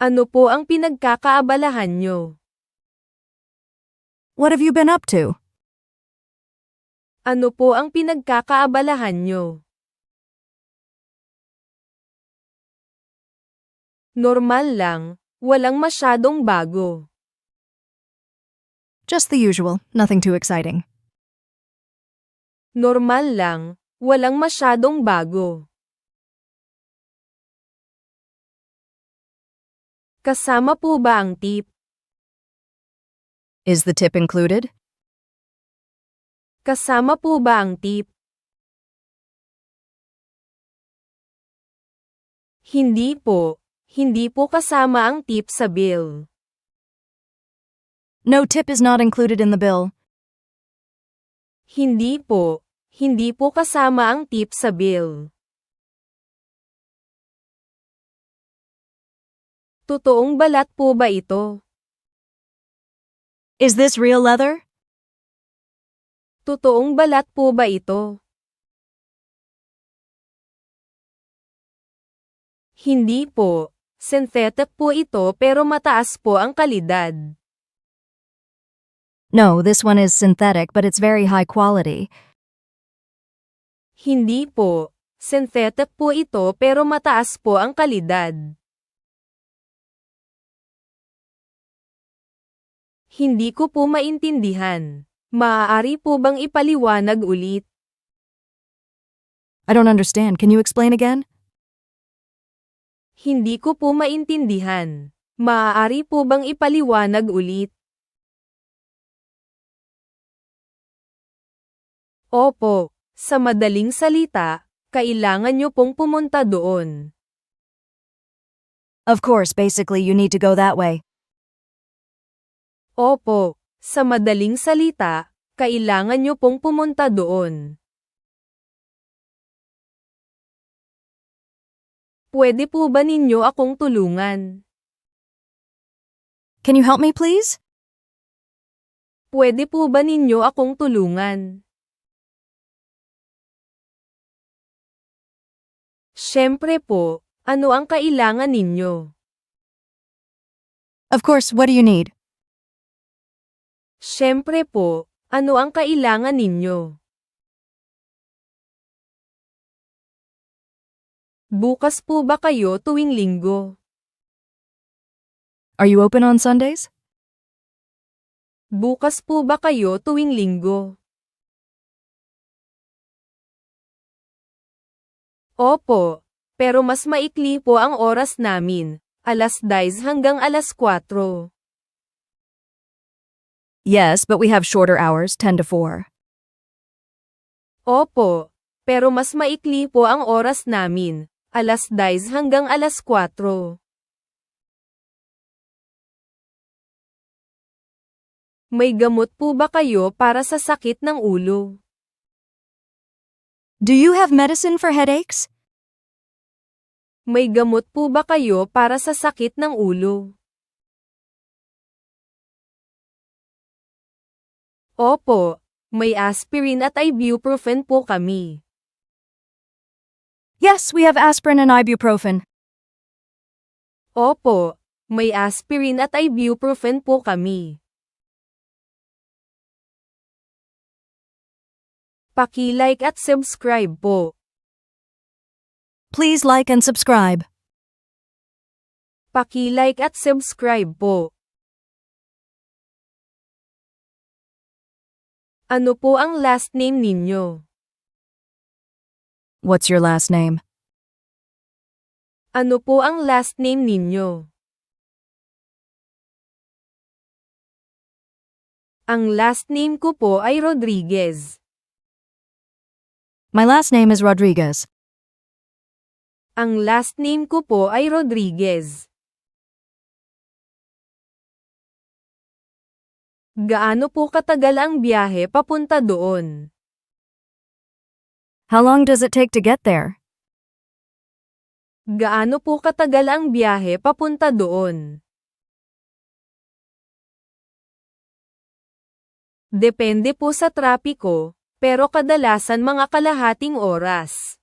Ano po ang pinagkakaabalahan nyo? What have you been up to? Ano po ang pinagkakaabalahan nyo? Normal lang, walang masyadong bago. Just the usual, nothing too exciting. Normal lang, walang masyadong bago. Kasama po ba ang tip? Is the tip included? Kasama po ba ang tip? Hindi po. Hindi po kasama ang tip sa bill. No tip is not included in the bill. Hindi po. Hindi po kasama ang tip sa bill. Totoong balat po ba ito? Is this real leather? Totoong balat po ba ito? Hindi po. Synthetic po ito pero mataas po ang kalidad. No, this one is synthetic but it's very high quality. Hindi po. Synthetic po ito pero mataas po ang kalidad. Hindi ko po maintindihan. Maaari po bang ipaliwanag ulit? I don't understand. Can you explain again? Hindi ko po maintindihan. Maaari po bang ipaliwanag ulit? Opo, sa madaling salita, kailangan nyo pong pumunta doon. Of course, basically you need to go that way. Opo, sa madaling salita, kailangan nyo pong pumunta doon. Pwede po ba ninyo akong tulungan? Can you help me, please? Pwede po ba ninyo akong tulungan? Siyempre po, ano ang kailangan ninyo? Of course, what do you need? Siyempre po, ano ang kailangan ninyo? Bukas po ba kayo tuwing linggo? Are you open on Sundays? Bukas po ba kayo tuwing linggo? Opo, pero mas maikli po ang oras namin, 10:00 hanggang 4:00. Yes, but we have shorter hours, 10 to 4. Opo, pero mas maikli po ang oras namin, 10:00 hanggang 4:00. May gamot po ba kayo para sa sakit ng ulo? Do you have medicine for headaches? May gamot po ba kayo para sa sakit ng ulo? Opo, may aspirin at ibuprofen po kami. Yes, we have aspirin and ibuprofen. Opo, may aspirin at ibuprofen po kami. Paki-like at subscribe po. Please like and subscribe. Paki-like at subscribe po. Ano po ang last name ninyo? What's your last name? Ano po ang last name ninyo? Ang last name ko po ay Rodriguez. My last name is Rodriguez. Ang last name ko po ay Rodriguez. Gaano po katagal ang biyahe papunta doon? How long does it take to get there? Gaano po katagal ang biyahe papunta doon? Depende po sa trapiko, pero kadalasan mga kalahating oras.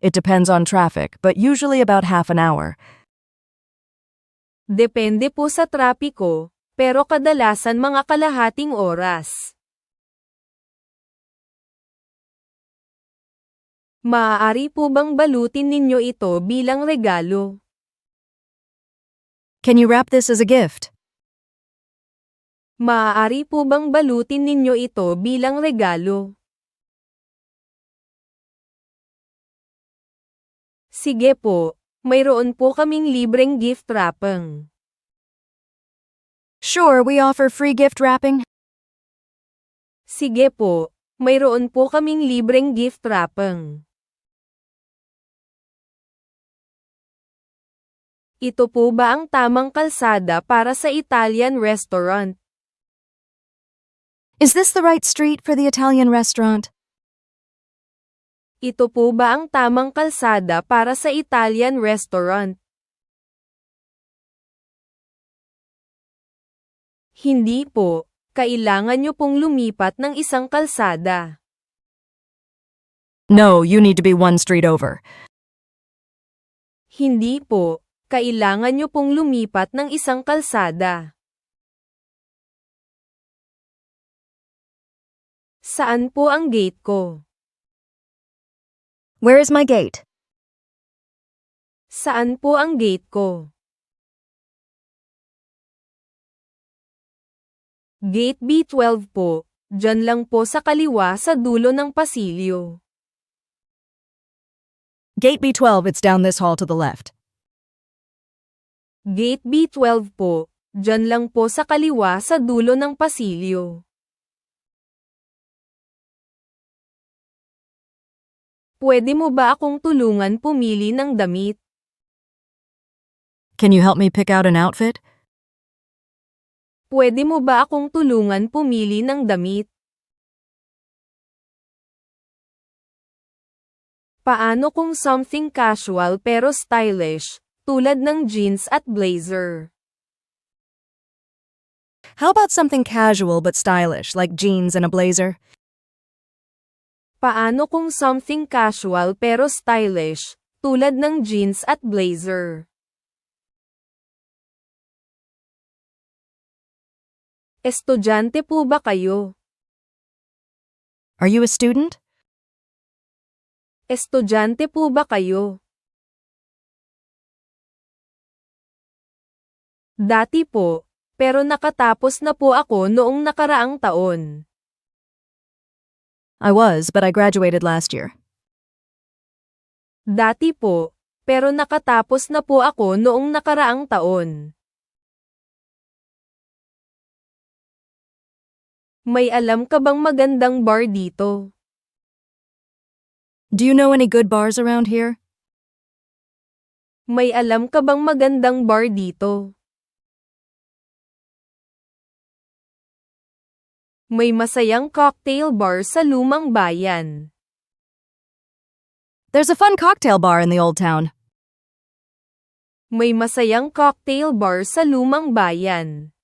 It depends on traffic, but usually about half an hour. Depende po sa trapiko, pero kadalasan mga kalahating oras. Maaari po bang balutin ninyo ito bilang regalo? Can you wrap this as a gift? Maaari po bang balutin ninyo ito bilang regalo? Sige po, mayroon po kaming libreng gift wrapping. Sure, we offer free gift wrapping. Sige po, mayroon po kaming libreng gift wrapping. Ito po ba ang tamang kalsada para sa Italian restaurant? Is this the right street for the Italian restaurant? Ito po ba ang tamang kalsada para sa Italian restaurant? Hindi po, kailangan nyo pong lumipat ng isang kalsada. No, you need to be one street over. Hindi po, kailangan nyo pong lumipat ng isang kalsada. Saan po ang gate ko? Where is my gate? Saan po ang gate ko? Gate B12 po, dyan lang po sa kaliwa sa dulo ng pasilyo. Gate B12, it's down this hall to the left. Gate B12 po, dyan lang po sa kaliwa sa dulo ng pasilyo. Pwede mo ba akong tulungan pumili ng damit? Can you help me pick out an outfit? Pwede mo ba akong tulungan pumili ng damit? Paano kung something casual pero stylish, tulad ng jeans at blazer? How about something casual but stylish, like jeans and a blazer? Paano kung something casual pero stylish, tulad ng jeans at blazer? Estudyante po ba kayo? Are you a student? Estudyante po ba kayo? Dati po, pero nakatapos na po ako noong nakaraang taon. I was, but I graduated last year. Dati po, pero nakatapos na po ako noong nakaraang taon. May alam ka bang magandang bar dito? Do you know any good bars around here? May alam ka bang magandang bar dito? May masayang cocktail bar sa lumang bayan. There's a fun cocktail bar in the old town. May masayang cocktail bar sa lumang bayan.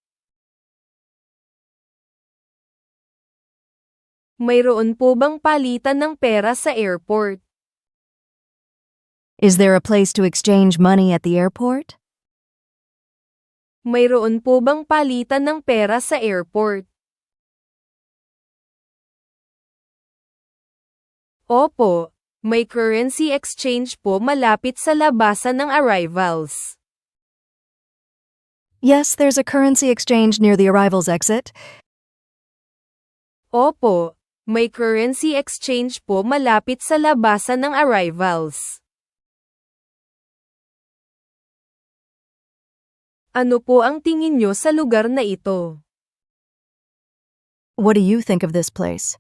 Mayroon po bang palitan ng pera sa airport? Is there a place to exchange money at the airport? Mayroon po bang palitan ng pera sa airport? Opo, may currency exchange po malapit sa labasan ng arrivals. Yes, there's a currency exchange near the arrivals exit. Opo, may currency exchange po malapit sa labasan ng arrivals. Ano po ang tingin nyo sa lugar na ito? What do you think of this place?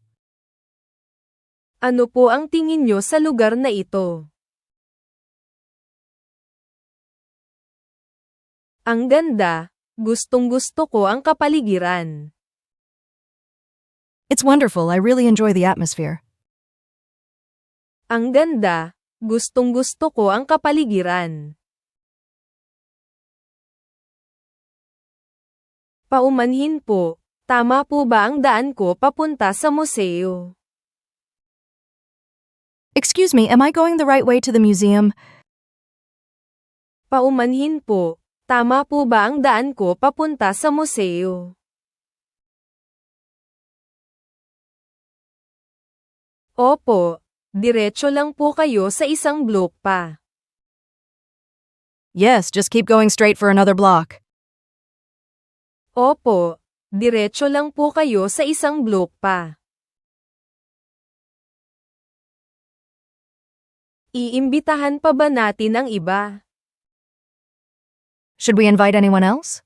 Ano po ang tingin nyo sa lugar na ito? Ang ganda, gustong-gusto ko ang kapaligiran. It's wonderful, I really enjoy the atmosphere. Ang ganda, gustong-gusto ko ang kapaligiran. Paumanhin po, tama po ba ang daan ko papunta sa museo? Excuse me, am I going the right way to the museum? Paumanhin po, Tama po ba ang daan ko papunta sa museo? Opo, diretso lang po kayo sa isang block pa. Yes, just keep going straight for another block. Opo, diretso lang po kayo sa isang block pa. Iimbitahan pa ba natin ang iba? Should we invite anyone else?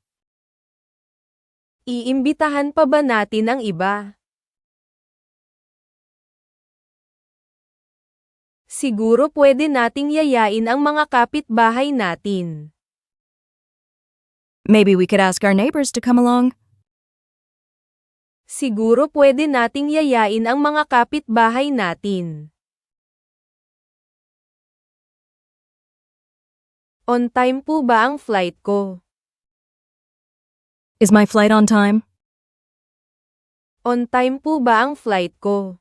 Iimbitahan pa ba natin ang iba? Siguro pwede nating yayain ang mga kapitbahay natin. Maybe we could ask our neighbors to come along. Siguro pwede nating yayain ang mga kapitbahay natin. On time po ba ang flight ko? Is my flight on time? On time po ba ang flight ko?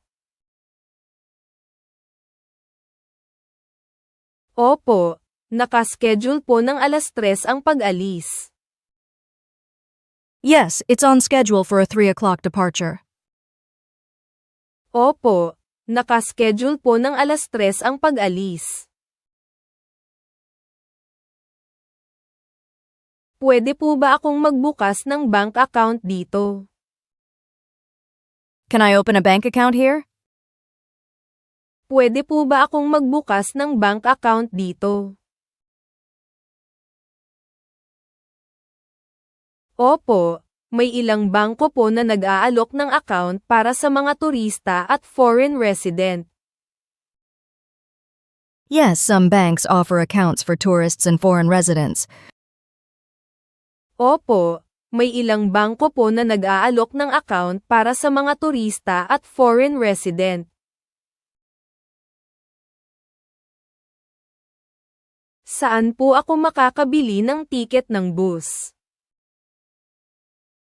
Opo, nakaschedule po ng 3:00 ang pag-alis. Yes, it's on schedule for a 3 o'clock departure. Opo, nakaschedule po ng 3:00 ang pag-alis. Pwede po ba akong magbukas ng bank account dito? Can I open a bank account here? Pwede po ba akong magbukas ng bank account dito? Opo, may ilang bangko po na nag-aalok ng account para sa mga turista at foreign resident. Yes, some banks offer accounts for tourists and foreign residents. Opo, may ilang bangko po na nag-aalok ng account para sa mga turista at foreign resident. Saan po ako makakabili ng tiket ng bus?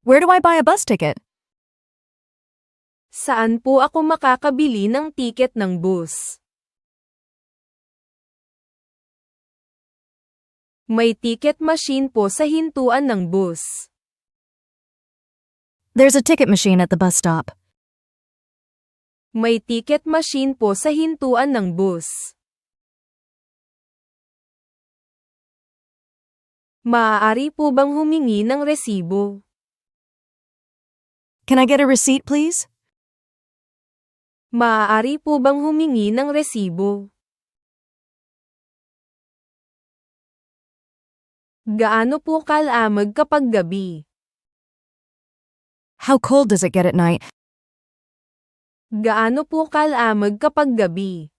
Where do I buy a bus ticket? Saan po ako makakabili ng tiket ng bus? May ticket machine po sa hintuan ng bus. There's a ticket machine at the bus stop. May ticket machine po sa hintuan ng bus. Maaari po bang humingi ng resibo? Can I get a receipt, please? Maaari po bang humingi ng resibo? Gaano po kalamig kapag gabi? How cold does it get at night? Gaano po kalamig kapag gabi?